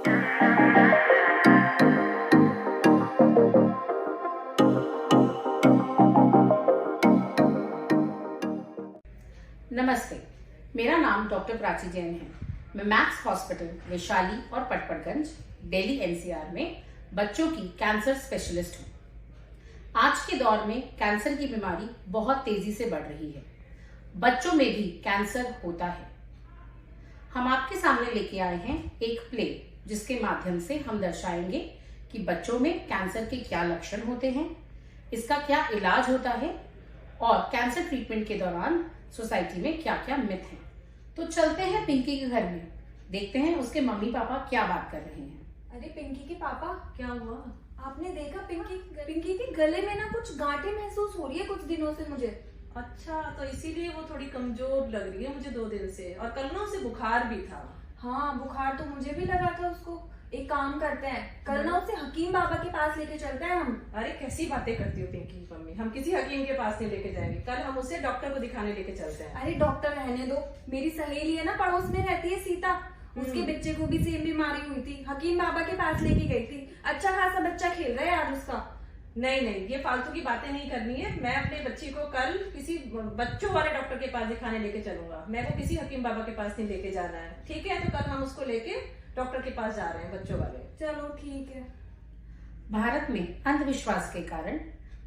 नमस्ते, मेरा नाम डॉक्टर प्राची जैन है। मैं मैक्स हॉस्पिटल वैशाली और पटपड़गंज दिल्ली एनसीआर में बच्चों की कैंसर स्पेशलिस्ट हूँ। आज के दौर में कैंसर की बीमारी बहुत तेजी से बढ़ रही है। बच्चों में भी कैंसर होता है। हम आपके सामने लेके आए हैं एक प्ले जिसके माध्यम से हम दर्शाएंगे कि बच्चों में कैंसर के क्या लक्षण होते हैं, इसका क्या इलाज होता है और कैंसर ट्रीटमेंट के दौरान सोसाइटी में क्या क्या मिथ हैं। तो चलते हैं पिंकी के घर में, देखते हैं उसके मम्मी पापा क्या बात कर रहे हैं। अरे पिंकी के पापा, क्या हुआ? आपने देखा पिंकी के गले में ना कुछ गांठें महसूस हो रही है कुछ दिनों से मुझे। अच्छा, तो इसीलिए वो थोड़ी कमजोर लग रही है मुझे 2 दिन से, और कल ना उसे बुखार भी था। हाँ, बुखार तो मुझे भी लगा था उसको। एक काम करते हैं, कल ना उसे हकीम बाबा के पास लेके चलते हैं हम। अरे कैसी बातें करती हो पिंकी मम्मी, हम किसी हकीम के पास नहीं लेके जाएंगे। कल हम उसे डॉक्टर को दिखाने लेके चलते हैं। अरे डॉक्टर रहने दो, मेरी सहेली है ना पड़ोस में रहती है सीता, उसके बच्चे को भी सेम बीमारी हुई थी, हकीम बाबा के पास लेके गई थी। अच्छा खासा बच्चा खेल रहा है आज उसका। नहीं, ये फालतू की बातें नहीं करनी है। मैं अपने बच्ची को कल किसी बच्चों वाले डॉक्टर के पास दिखाने लेके चलूंगा। मेरे को किसी हकीम बाबा के पास नहीं लेके जाना है, ठीक है? तो कल हम उसको लेके डॉक्टर के पास जा रहे हैं, बच्चों वाले। चलो ठीक है। भारत में अंधविश्वास के कारण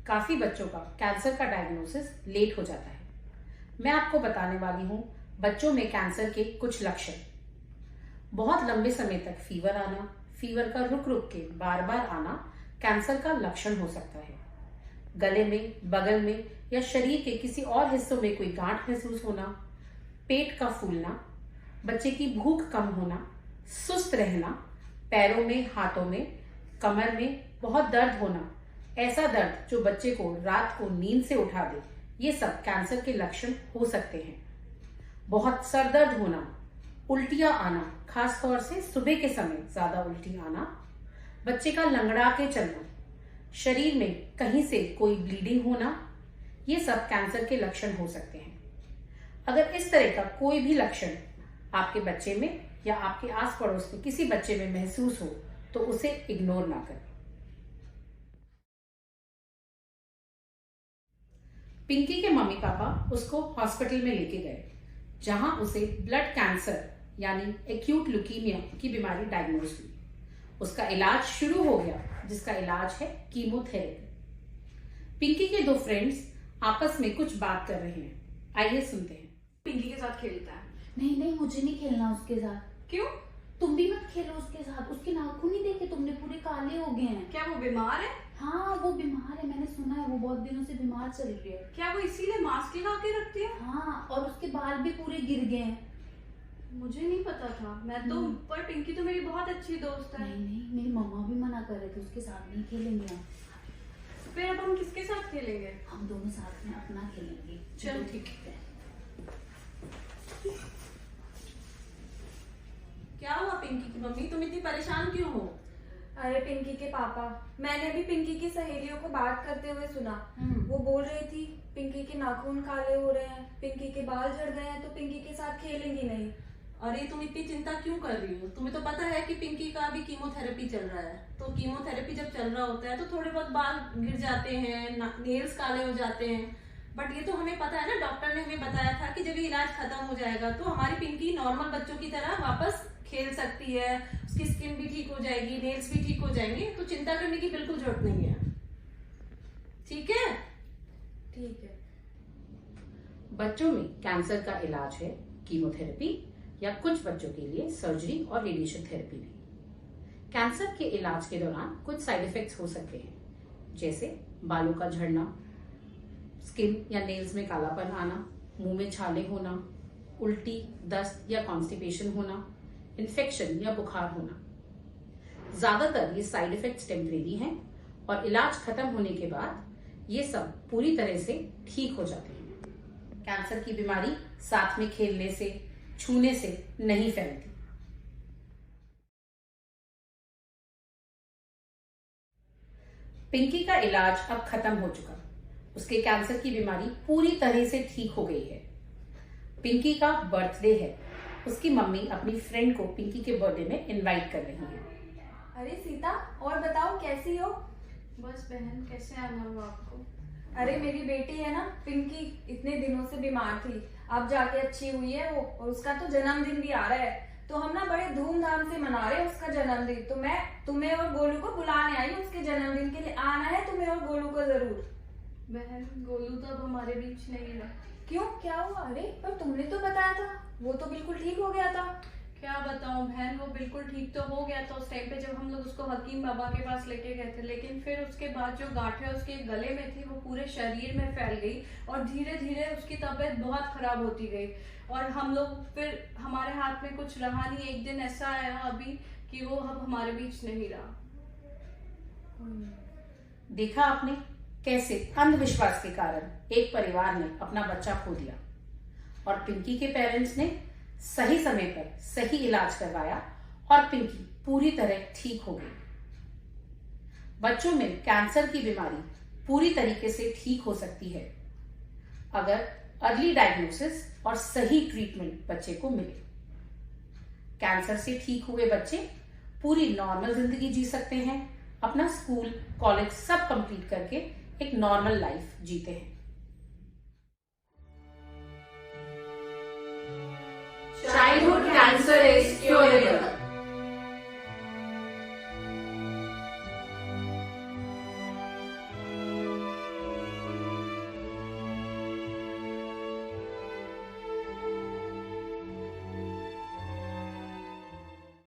काफी बच्चों का कैंसर का डायग्नोसिस लेट हो जाता है। मैं आपको बताने वाली हूँ बच्चों में कैंसर के कुछ लक्षण। बहुत लंबे समय तक फीवर आना, फीवर का रुक रुक के बार बार आना कैंसर का लक्षण हो सकता है। गले में, बगल में या शरीर के किसी और हिस्सों में कोई गांठ महसूस होना, पेट का फूलना, बच्चे की भूख कम होना, सुस्त रहना, पैरों में, हाथों में, कमर में बहुत दर्द होना, ऐसा दर्द जो बच्चे को रात को नींद से उठा दे, ये सब कैंसर के लक्षण हो सकते हैं। बहुत सर दर्द होना, उल्टियां आना, खासतौर से सुबह के समय ज्यादा उल्टी आना, बच्चे का लंगड़ा के चलना, शरीर में कहीं से कोई ब्लीडिंग होना, ये सब कैंसर के लक्षण हो सकते हैं। अगर इस तरह का कोई भी लक्षण आपके बच्चे में या आपके आस पड़ोस में किसी बच्चे में महसूस हो तो उसे इग्नोर ना करें। पिंकी के मम्मी पापा उसको हॉस्पिटल में लेके गए, जहां उसे ब्लड कैंसर यानी एक्यूट ल्यूकीमिया की बीमारी डायग्नोज हुई। उसका इलाज शुरू हो गया, जिसका इलाज है कीमोथेरेपी। पिंकी के 2 फ्रेंड्स आपस में कुछ बात कर रहे हैं, आइए सुनते हैं। पिंकी के साथ खेलता है। नहीं, मुझे नहीं खेलना उसके साथ। क्यों? तुम भी मत खेलो उसके साथ। उसके नाखून नहीं देखे तुमने, पूरे काले हो गए हैं। क्या वो बीमार है? हाँ, वो बीमार है, मैंने सुना है। वो बहुत दिनों से बीमार चल रही है। क्या वो इसीलिए मास्क लगा के रखती है? हाँ, और उसके बाल भी पूरे गिर गए हैं। मुझे नहीं पता था। मैं तो पर पिंकी तो मेरी बहुत अच्छी दोस्त है। नहीं, मेरी मम्मा भी मना कर रहे थे, उसके साथ नहीं खेलेंगे हम। फिर अब हम किसके साथ खेलेंगे? हम दोनों साथ में अपना खेलेंगे। चलो ठीक है। क्या हुआ पिंकी की मम्मी, तुम इतनी परेशान क्यों हो? अरे पिंकी के पापा, मैंने भी पिंकी की सहेलियों को बात करते हुए सुना। वो बोल रही थी पिंकी के नाखून काले हो रहे हैं, पिंकी के बाल झड़ गए हैं, तो पिंकी के साथ खेलेंगी नहीं। अरे तुम इतनी चिंता क्यों कर रही हो? तुम्हें तो पता है कि पिंकी का अभी कीमोथेरेपी चल रहा है। तो कीमोथेरेपी जब चल रहा होता है तो थोड़े बहुत बाल गिर जाते हैं, नेल्स काले हो जाते हैं, बट ये तो हमें पता है ना, डॉक्टर ने हमें बताया था कि जब ये इलाज खत्म हो जाएगा तो हमारी पिंकी नॉर्मल बच्चों की तरह वापस खेल सकती है, उसकी स्किन भी ठीक हो जाएगी, नेल्स भी ठीक हो जाएंगे। तो चिंता करने की बिल्कुल जरूरत नहीं है, ठीक है? ठीक है। बच्चों में कैंसर का इलाज है कीमोथेरेपी या कुछ बच्चों के लिए सर्जरी और रेडिएशन थेरेपी भी। कैंसर के इलाज के दौरान कुछ साइड इफेक्ट्स हो सकते हैं, जैसे बालों का झड़ना, स्किन या नेल्स में कालापन आना, मुंह में छाले होना, उल्टी, दस्त या कॉन्स्टिपेशन होना, इन्फेक्शन या बुखार होना। ज्यादातर ये साइड इफेक्ट्स टेम्परेरी हैं और इलाज खत्म होने के बाद ये सब पूरी तरह से ठीक हो जाते हैं। कैंसर की बीमारी साथ में खेलने से, छूने से नहीं फैलती। पिंकी का इलाज अब खत्म हो चुका। उसके कैंसर की बीमारी पूरी तरह से ठीक हो गई है। पिंकी का बर्थडे है उसकी मम्मी अपनी फ्रेंड को पिंकी के बर्थडे में इनवाइट कर रही है। अरे सीता, और बताओ कैसी हो? बस बहन, कैसे आना हुआ आपको? अरे मेरी बेटी है ना पिंकी, इतने दिनों से बीमार थी, अब जाके अच्छी हुई है वो, और उसका तो जन्मदिन भी आ रहा है, तो हम ना बड़े धूमधाम से मना रहे हैं उसका जन्मदिन। तो मैं तुम्हें और गोलू को बुलाने आई हूँ उसके जन्मदिन के लिए। आना है तुम्हें और गोलू को जरूर। बहन, गोलू तो अब हमारे बीच नहीं रहा। क्यों, क्या हुआ? अरे पर तुमने तो बताया था वो तो बिल्कुल ठीक हो गया था। क्या बताऊं बहन, वो बिल्कुल ठीक तो हो गया था उस टाइम पे जब हम लोग उसको हकीम बाबा के पास लेके गए थे, लेकिन फिर उसके बाद जो गांठें उसके गले में थी वो पूरे शरीर में फैल गई और धीरे धीरे उसकी तबीयत बहुत खराब होती गई। और हम लोग फिर हमारे हाथ में कुछ रहा नहीं। एक दिन ऐसा आया अभी कि वो अब हमारे बीच नहीं रहा। देखा आपने कैसे अंधविश्वास के कारण एक परिवार ने अपना बच्चा खो दिया, और पिंकी के पेरेंट्स ने सही समय पर सही इलाज करवाया और पिंकी पूरी तरह ठीक हो गई। बच्चों में कैंसर की बीमारी पूरी तरीके से ठीक हो सकती है अगर अर्ली डायग्नोसिस और सही ट्रीटमेंट बच्चे को मिले। कैंसर से ठीक हुए बच्चे पूरी नॉर्मल जिंदगी जी सकते हैं, अपना स्कूल कॉलेज सब कंप्लीट करके एक नॉर्मल लाइफ जीते हैं। Childhood cancer is curable.